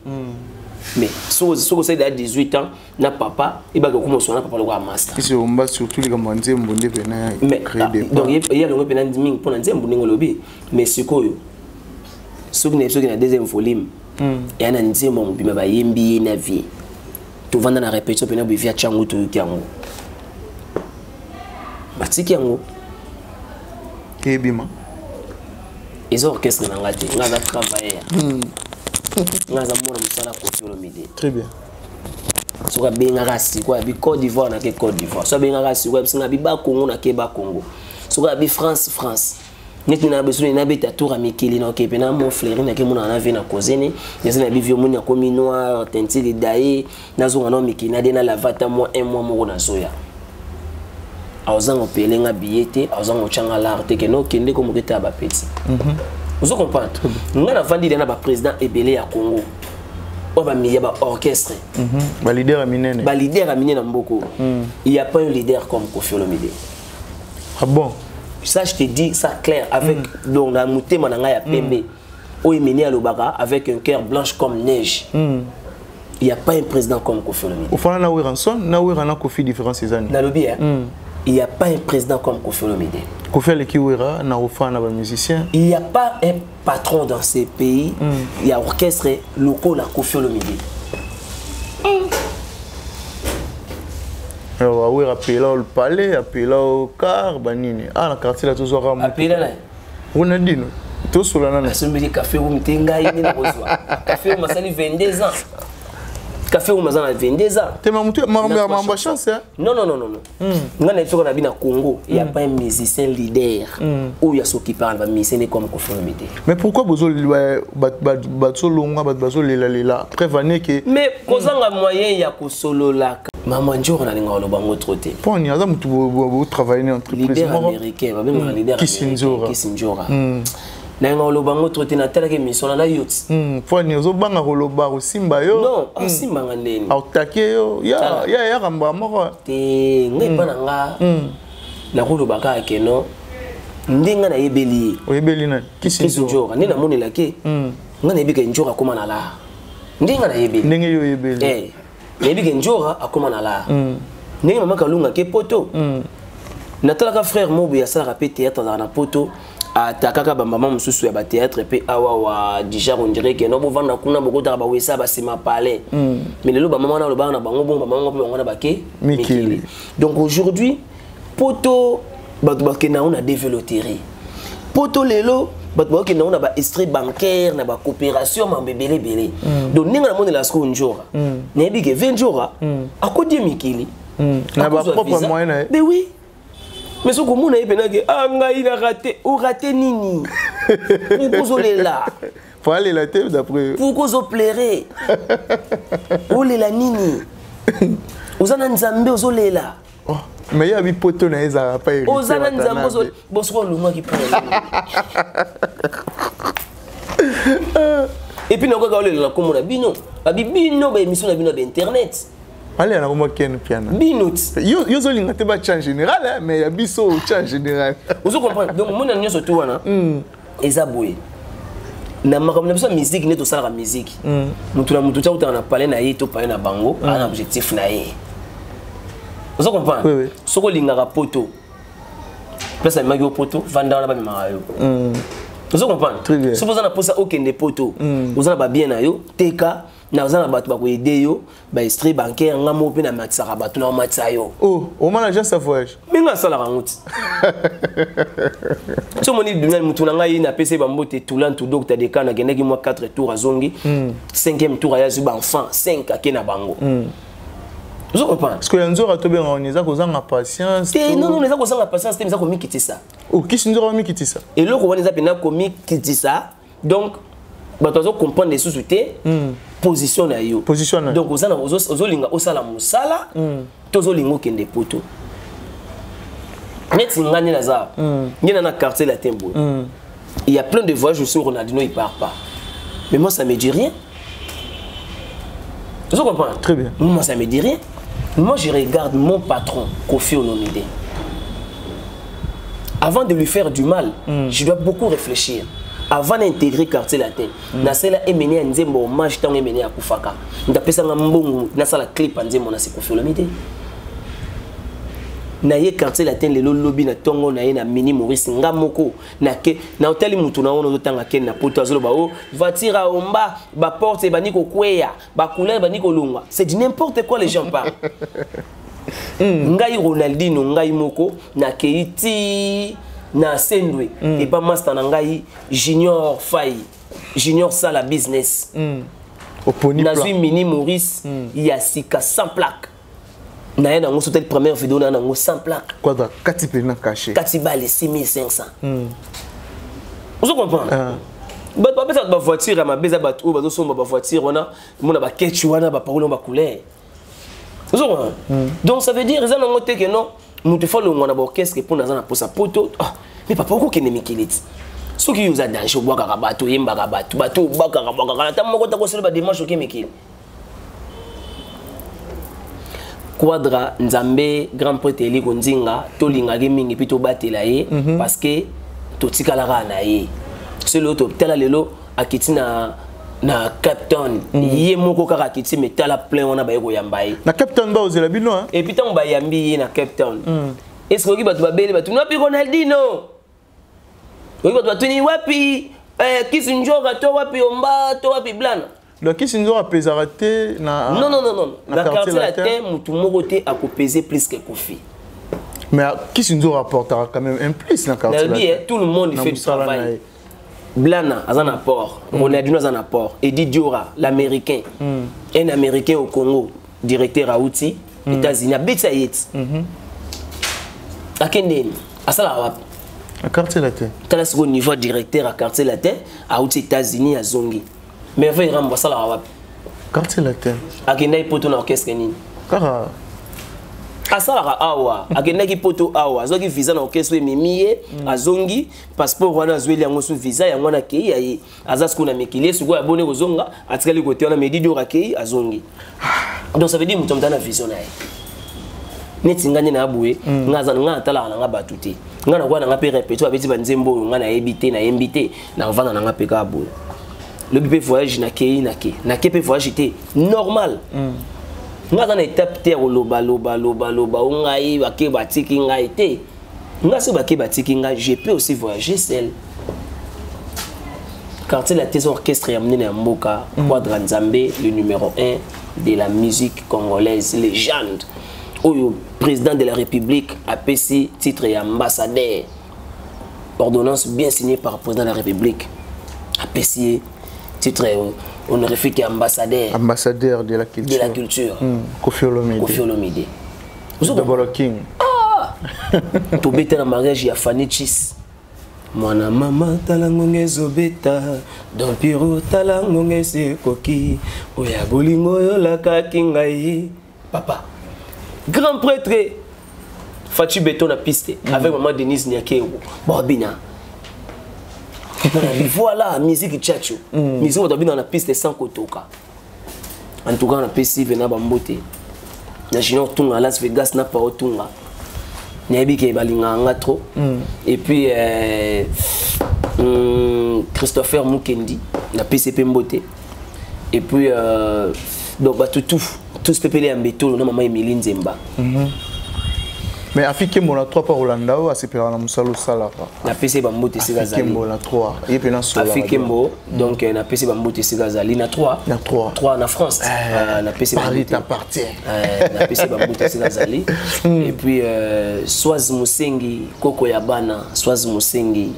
[SPEAKER 1] mais so c'est à 18 ans na papa il va commencer na papa le master
[SPEAKER 2] ici on va surtout les banzembo ndé pena créer des
[SPEAKER 1] donc il y a le pena ndiming pour nzembo ningo lobi mais sikoyo so na deuxième volume et ana nzembo mbima ba yembi na vie tu vas dans la répétition pena bivia changu tu yango batiki yango
[SPEAKER 2] kebima
[SPEAKER 1] les orchestres n'angati ngaza travailler ngaza mona musala Koffi Olomide
[SPEAKER 2] très bien
[SPEAKER 1] soka benga kasi quoi bi Côte d'Ivoire na ke Côte d'Ivoire so benga kasi quoi singa bi ba Congo na ke ba Congo soka bi France neti na besoin na beta tour amikili na ke pena mon frère na ke mona na vie na kozene na bi vieux mona ko noir tenti de daé na zo na mikili na de na lavata moi un mois moko na soya azango pelenga billet azango changa l'art que no kende comme que ba petit vous comprenez nga na vandi na ba président ebele ya Congo o ba miya ba orchestre
[SPEAKER 2] ba leader à minene
[SPEAKER 1] na mboko il y a pas un leader comme Koffi Olomide
[SPEAKER 2] ah bon
[SPEAKER 1] ça je te dis ça clair avec donc la mutema na nga ya pembe o emeni à Lobaka avec un cœur blanche comme neige il y a pas un président comme Koffi Olomide
[SPEAKER 2] au fond na Ranson na na Koffi différence ces années
[SPEAKER 1] na lobby il n'y a pas un président comme Koffi Olomide.
[SPEAKER 2] Koffi Olomide na ofana ba musicien.
[SPEAKER 1] Il n'y a pas un patron dans ces pays. Il y a orchestre locaux la Koffi Olomide.
[SPEAKER 2] Alors oui appelé au palais, appelé au car banini. Ah la quartier là toujours ram.
[SPEAKER 1] Appelé là.
[SPEAKER 2] On a dit nous. Tout sur la nana.
[SPEAKER 1] La semaine café où mtenga ini na kozwa. Café où masali 22 ans. Café où mazana 22 ans.
[SPEAKER 2] T'es ma chance hein?
[SPEAKER 1] Non. Nga na fiko na bina Congo, il y a pas un musicien leader où il y a ceux qui parlent ba musicien comme Koffi Olomide.
[SPEAKER 2] Mais pourquoi bozo bazo longa bazo lela prévenir que
[SPEAKER 1] mais kozanga moyen ya ko solo la maman njoro na linga lobango troté.
[SPEAKER 2] Poni aza mutu bo travailler en entreprise
[SPEAKER 1] leader américain, ba benga leader Kisinjora. Na nga lobango troté na tala ke mission na youth.
[SPEAKER 2] Poni ozo banga ko loba ko simba yo.
[SPEAKER 1] Non, simba ngandeni.
[SPEAKER 2] Autake yo ya ramba moko.
[SPEAKER 1] Te ngai pa nga. Na ko lobaka ke no. Ndinga na yebeli.
[SPEAKER 2] Oyebeli na
[SPEAKER 1] Kisinjora. Ni na monela ke. Nga na yebika njora koma na la. Ndinga na yebeli.
[SPEAKER 2] Ndenge yo yebeli.
[SPEAKER 1] Na yebika njora akoma na la. Ndenge mama kalunga ke poto. Na tala ka frère mobu ya sala pe théâtre na poto. Atakaka ba maman mususu ya ba théâtre pe awa wa déjà on dirait que no bo vanda kuna boko ta ba wesa ba sima palais mais lelo ba maman na lo ba na bango bon ba maman pe bango na ba ke mikili donc aujourd'hui poto batu ba ke na on a développerie poto lelo batu ba ke na on a ba extrait bancaire na ba coopération ma bebele donc ninga na monde la sko njora na bi ke 20 jours akodi mikili
[SPEAKER 2] Na ba propre moyen.
[SPEAKER 1] Mais oui. Mais ce que mon aïe penage, ah ngai na raté, ou raté nini. Pourquoi vous là?
[SPEAKER 2] Faut aller la tête d'après.
[SPEAKER 1] Pourquoi vous plairer? Ou les la nini. Vous en nzambe vous là.
[SPEAKER 2] Mais il y a des poteaux na eza pas hérité.
[SPEAKER 1] Vous en nzambe vous bosro luma qui prend. Et puis nous quand on comme on a bino, bino ba émission na bino internet.
[SPEAKER 2] Allez na comment ken piano.
[SPEAKER 1] Binot.
[SPEAKER 2] Yo zolinga te ba change général mais ya biso change général.
[SPEAKER 1] Vous comprenez? Donc mon nyo surtout wana. Eza boye. Na makamna biso musique ne to sala musique. Mutu na mutu tsa na parler na ye to parler na bango, un objectif na ye. Vous comprenez?
[SPEAKER 2] Oui oui.
[SPEAKER 1] Soko lingaka poto. Pesa magi au poto, vanda na ba marayo. Vous comprenez? Si vous avez posé aucun des poteaux, vous avez bien na yo, teka, na vous avez battu ba ko aider yo, ba street bancaire ngamo pe na matsara batu na matsa yo.
[SPEAKER 2] Oh, au manager sa voyage.
[SPEAKER 1] Minga sala ranguti. So moni dunia mutu na ngai na PC ba mbote tulan to docteur de kana geneki moi 4 tours azongi, 5e tour ya zuba enfant, 5 akena bango. Vous comprenez?
[SPEAKER 2] Parce que yanzora to bien on eza kozanga patience.
[SPEAKER 1] Non, les kozanga patience, te misa ko mikiti ça.
[SPEAKER 2] Oh, qui sinzora mikiti ça?
[SPEAKER 1] Et le ko eza pena ko mikiti ça. Donc bato zo comprendre les sous-soutés. Position na yo.
[SPEAKER 2] Position na.
[SPEAKER 1] Donc ozolinga osala musala, tozolinga kende poto. Net ngani na za. Ngena na quartier la Tembo. Il y a plein de voyages sur Ronaldinho, il part pas. Mais moi ça me dit rien. Vous comprenez?
[SPEAKER 2] Très bien.
[SPEAKER 1] Moi ça me dit rien. Moi je regarde mon patron Kofi Olomide. Avant de lui faire du mal, je dois beaucoup réfléchir. Avant d'intégrer quartier latin, na sala emene ya nzembo hommage tant emene ya kufaka. Ndapesa nga mbongo na sala clip nzembo na Kofi Olomide. Na ye quartier latin lelo lobby na tongo na ye na mini Maurice ngamoko na ke na hôtel mutu na ono tanga ken na poto azolo ba o voiture omba ba porte ba niko kweya ba couleur ba niko lunga. C'est du n'importe quoi les gens parlent. Ngai Ronaldinho ngai moko na keiti na sendwe et pas master na ngai Junior Fay Junior Sala business.
[SPEAKER 2] Na
[SPEAKER 1] zui mini Maurice il y a sika sans plaque. Na yena ngo sotel première vidéo na ngo sans plaque.
[SPEAKER 2] Quoi da kati pe na caché.
[SPEAKER 1] Kati bale 6500. Vous comprenez? Ba ba pesa ba voiture ma beza ba to ba zo somba ba voiture wana mona ba ketchu wana ba parole ba couleur. Vous comprenez? Donc ça veut dire ça ngo te que non, nous te faut le ngona ba orchestre pour na za na posa poto. Mais papa ko kene mikiliti. Ce qui nous a danger au bois bato yemba bato bato baka baka ta moko ta ko sele ba dimanche ke mikili. Quadra nzambe grand prêtre Eli Konzinga tolinga ke mingi pito batela ye parce que totikala na ye c'est l'autre tela lelo akiti na Captain ye moko kaka akiti metala plein wana ba yeko yamba ye
[SPEAKER 2] na Captain ba ozela bino hein
[SPEAKER 1] et puis tant ba yambi ye na Captain est-ce que bato ba bele bato napi Ronaldinho oui bato ni wapi kisinjoka to wapi omba to wapi blana.
[SPEAKER 2] Donc, qui s'est pesé na
[SPEAKER 1] non. La quartier latin, tout le monde a pesé plus que Kofi.
[SPEAKER 2] Mais qui s'est rapportera quand même un plus dans la quartier latin.
[SPEAKER 1] Tout le monde fait du travail. Blana a un apport, Ronaldinho a un apport. Eddie Diora, l'américain, un américain au Congo, directeur à Outi, États-Unis, à Betsayet. À Kenden, à Sarawap.
[SPEAKER 2] À quartier latin.
[SPEAKER 1] Tu as au niveau directeur à quartier latin, à Outi, États-Unis, à Zongi. Mais il faut que ça la
[SPEAKER 2] quartier latin.
[SPEAKER 1] Akenda ipoto na orchestre nini?
[SPEAKER 2] Kara.
[SPEAKER 1] Asala awa, akenda ki poto awa, zoki visa na orchestre mimiye, azongi, passeport wana zweli yango su visa yango na kei ya azasku na mekile suko ya bone kozonga, atikali kote wana medi dio rakei azongi. Donc ça veut dire mutomta na vision na ye. Neti ngani na aboué, ngaza nga tala na nga batuti. Nga na kwa na nga pe répéter abeti banzembo nga na ebité na embité na vana na nga pe ka aboué. Le bébé voyage na ke voyage était normal. Nga dans étape terre loba ngai bake batiki ngai te. Nga se bake batiki ngai, je peux aussi voyager seul. Quartier la tes orchestre yamné na mboka, Quadra Nzambe, le numéro 1 de la musique congolaise, légende. Oyo président de la République a payé titre ambassadeur. Ordonnance bien signée par le président de la République. A payé titre honorifique ambassadeur.
[SPEAKER 2] Ambassadeur de la culture.
[SPEAKER 1] De la culture.
[SPEAKER 2] Kofi Olomide.
[SPEAKER 1] Kofi Olomide.
[SPEAKER 2] Double King.
[SPEAKER 1] Ah to beta na mariage ya Fanny Chis mwana mama talangonge zobeta don piro talangonge sekoki oya bolingo yo laka kingai papa grand prêtre Fachi Beton na piste avec maman Denise Niakeo Bobina. Voilà musique tchatcho musique on dans la piste sans kotoka en tout cas on a pc vena bambote na junior tunga Las Vegas na pa otunga nebi ke balinganga trop et puis Christopher Mukendi na PCP Mbote et puis donc bah tout ce pépélé en béton na maman Emily Nzemba.
[SPEAKER 2] Mais Afrique Mbola 3 par Rolanda ou asepela na musalo sala
[SPEAKER 1] na PC Bambote Sigazali.
[SPEAKER 2] Afrique Mbola 3 et puis na solo
[SPEAKER 1] Afrique Mbo donc na PC Bambote Sigazali na 3 na France na PC
[SPEAKER 2] Paris t'appartient
[SPEAKER 1] na PC Bambote Sigazali et puis Swaz Musengi Koko Yabana Swaz Musengi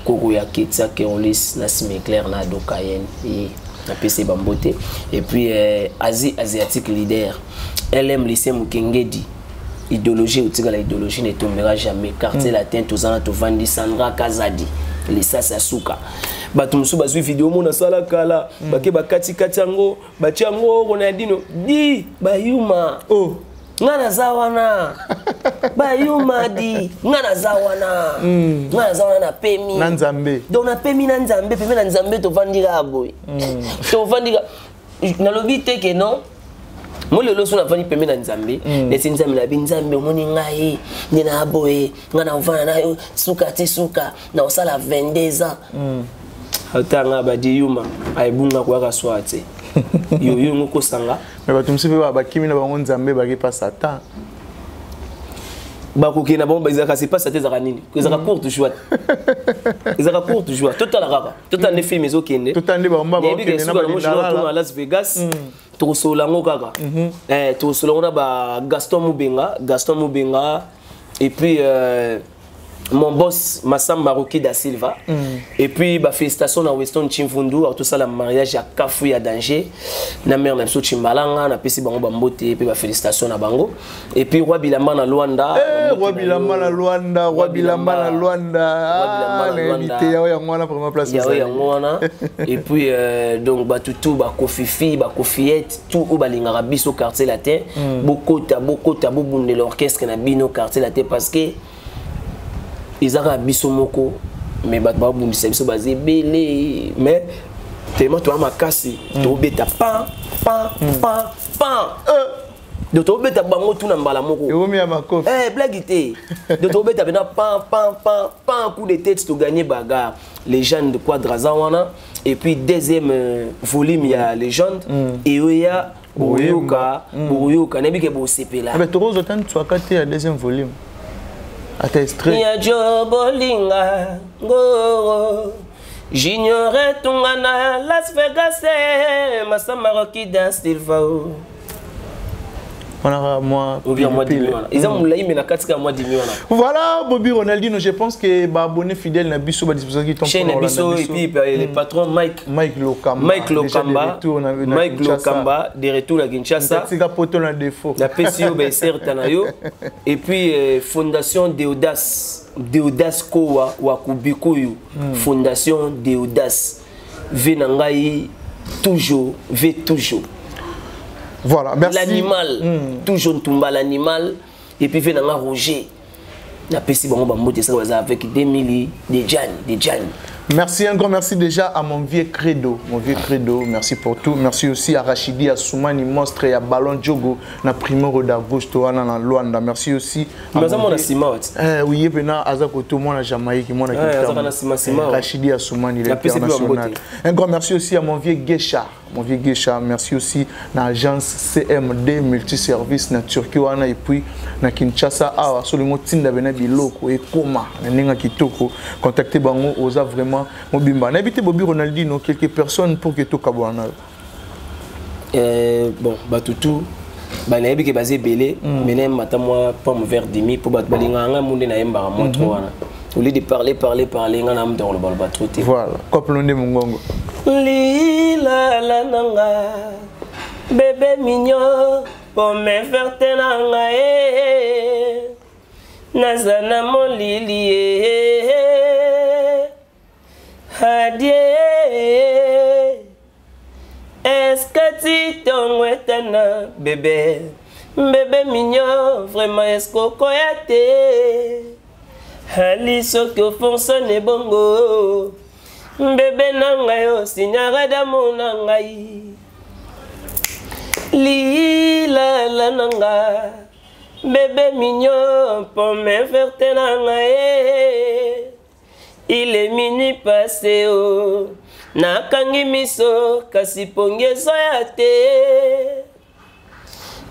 [SPEAKER 1] Koko ya Ketsa Kerolis na Simeclair na Dokayen et na PC Bambote et puis Asie asiatique leader LM lycée Mukengedi idéologie ou la idéologie ne tombera jamais quartier latin tozana to vandi Sandra Kazadi les Sasuka bato musu bazwi vidéo mona sala kala bake bakati katango bachango Ronaldinho di bayuma ngana zawana bayuma di ngana zawana na pemi
[SPEAKER 2] na Nzambe
[SPEAKER 1] donc na pemi na Nzambe pemi na Nzambe to vandira boy to vandira na lobi te que non moi le loso na vani pemi na Nzambe les Nzambe la binzambe moni ngai nina boy ngana vana na suka te suka na osala 22 ans atanga badi yuma aibunga kwa kaswate yo ngoko sanga
[SPEAKER 2] mais bato msipe ba kimi na bango Nzambe baki pa Satan
[SPEAKER 1] bakoki na bon bazaka c'est pas Satan zaka nini ezaka courte joie ezaka courte joie total raba total ne film ezokende
[SPEAKER 2] total ne ba mba ba okende na ba
[SPEAKER 1] Las Vegas to solango kaka to solonga ba Gaston Mubenga et puis mon boss Massam Maroki da Silva et puis ba félicitations na Weston Chimfundu tout ça la mariage à Kafu ya danger na mère na so Chimbalanga na pesi bango bambote et puis ba félicitations na bango et puis Roi Bilamba na Luanda
[SPEAKER 2] Roi Bilamba na Luanda invité ya ngwana première place
[SPEAKER 1] ya ngwana et puis donc ba tutu ba Kofifi ba Kofiette tout au balingara biso quartier latin bokota bobunde l'orchestre na bino quartier latin parce que ils ont biso moko mais bat ba bundisa biso bazé belé mais tellement toi ma casse to beta pan de to beta bango tout na mbala moko
[SPEAKER 2] yomi ya makofi
[SPEAKER 1] blague té de to beta bena pan coup de tête to gagner bagarre légende de Quadrazawana et puis deuxième volume il y a légende et il y a Boyoka nebi ke bo sepela
[SPEAKER 2] mais to rozo tant tu akate ya deuxième volume ata extrait
[SPEAKER 1] ya jobolinga ngoro j'ignorais tungana Las Vegas Massam Maroki dans Silva
[SPEAKER 2] on moi
[SPEAKER 1] ils ont moulay mais na katika moi dimiona
[SPEAKER 2] voilà Bobby Ronaldinho je pense que ba abonné fidèle na biso ba disposition qui tombe
[SPEAKER 1] chaîne biso et puis le patron Mike Lokamba de retour à Kinshasa
[SPEAKER 2] tika poto na défaut
[SPEAKER 1] la PCO ba certa na yo et puis fondation Deodas Kowa wa Kubikuyu fondation Deodas venangai toujours.
[SPEAKER 2] Voilà, merci.
[SPEAKER 1] L'animal, toujours tomba l'animal et puis venanga Roger. La PC bon bambote ça avec des milliers de Jan.
[SPEAKER 2] Merci, un grand merci déjà à mon vieux credo, merci pour tout. Merci aussi à Rachidi, à Soumani Monstre et à Ballon Diogo, na Primero d'Augusto, na Luanda. Merci aussi à oui, bena azakoto moi na Jamaïque, moi na Rachidi à Soumani l'international. Un grand merci aussi à mon vieux Geisha. Merci aussi à l'agence CMD multiservice na Turquie et puis na Kinshasa à Solimo Tinda bena biloko et koma na ninga kitoko contactez bango oza vraiment mobimba na habité Bobby Ronaldinho quelques personnes pour que to kabwana
[SPEAKER 1] bon batutu ba na yebike basé belé mais na mata moi pomme vert demi pour bat balinga nga munde na yemba moi trop wana au lieu de parler nga na mdo le balba trop
[SPEAKER 2] voilà koplonde mungongo
[SPEAKER 1] lila la nanga bébé mignon Pomme verte na ngai nazana molili Adie est-ce que tu t'en bébé bébé mignon vraiment est-ce que koyate Ali soko fonctionne bongo bébé nanga yo signara d'amour nanga Lila la nanga bébé mignon pomme verte nanga il est minuit passé oh nakangi miso kasi pongezo ya te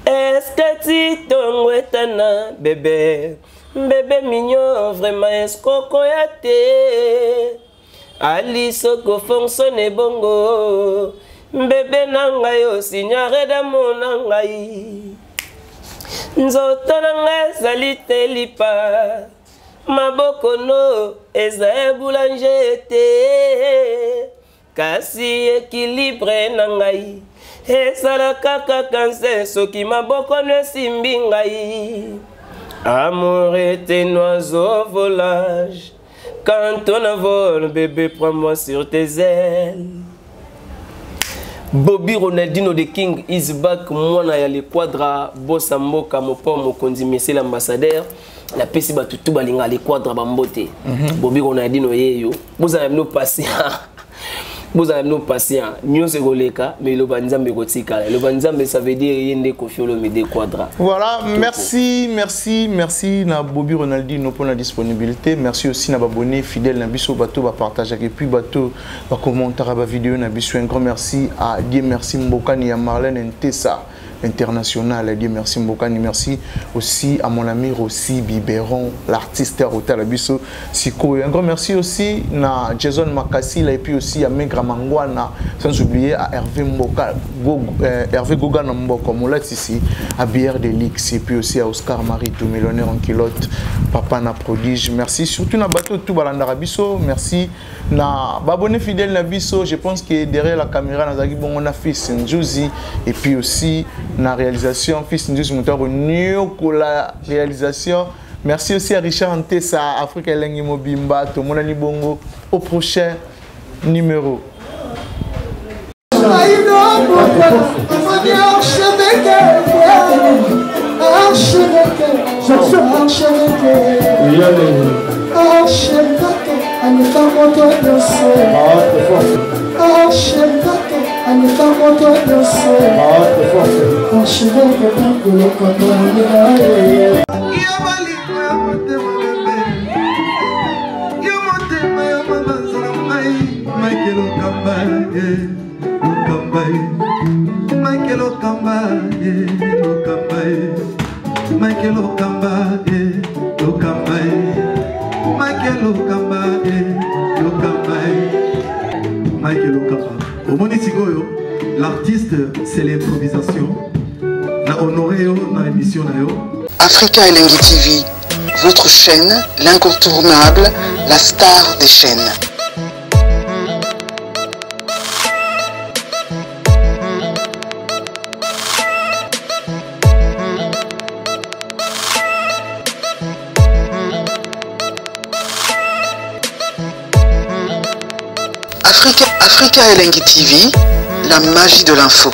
[SPEAKER 1] est-ce que tu tongwetana bébé bébé mignon vraiment est-ce que koyate Ali soko fonctionne bongo bébé nanga yo signare d'amour nangai nzoto nanga ezali te lipa maboko no eza boulanger te kasi équilibre nangai ezala kaka kanse soki maboko no esimbi ngai amour est un oiseau volage quand on avole bébé prends-moi sur tes ailes Bobby Ronaldinho the King is back mwana ya le quadra bossa mboka mopo mokonzi monsieur l'ambassadeur la pesi batutu balinga le quadra bambote Bobby Ronaldinho yeyo bozala no patient bozala no patient nyonse goleka mais le banzambe kotika le banzambe ça veut dire yende kofiolo me de quadra. Voilà, merci na Bobby Ronaldinho pour la disponibilité, merci aussi na abonné fidèle na biso bato ba partager et puis bato ba commenter ba vidéo na biso. Un grand merci à Dieu merci Mbokani à Marlène Ntessa international. Dieu merci Mbokani, merci aussi à mon ami Rossi Biberon, l'artiste Rota Labiso Siko. Un grand merci aussi à Jason Makassi et puis aussi à Megra Mangwana, sans oublier à Hervé Mboka, Hervé Goga Mboko Moulats ici, à Bière Delix et puis aussi à Oscar Marie, tout millionnaire en kilote, Papa na prodige. Merci surtout na bateau tout balandara biso, merci na babonné fidèle na biso. Je pense que derrière la caméra na zaki bon on a fils Njuzi et puis aussi la réalisation, fils Njuzi Moutaro pour la réalisation. Merci aussi à Richard Ntessa, Afrique Elengi Mobimba, tout le monde bongo. Au prochain numéro.
[SPEAKER 4] L'artiste, c'est l'improvisation. Na honoré na émission na yo.
[SPEAKER 5] Africa Elengi TV, votre chaîne, l'incontournable, la star des chaînes. Africa Elengi TV, la magie de l'info.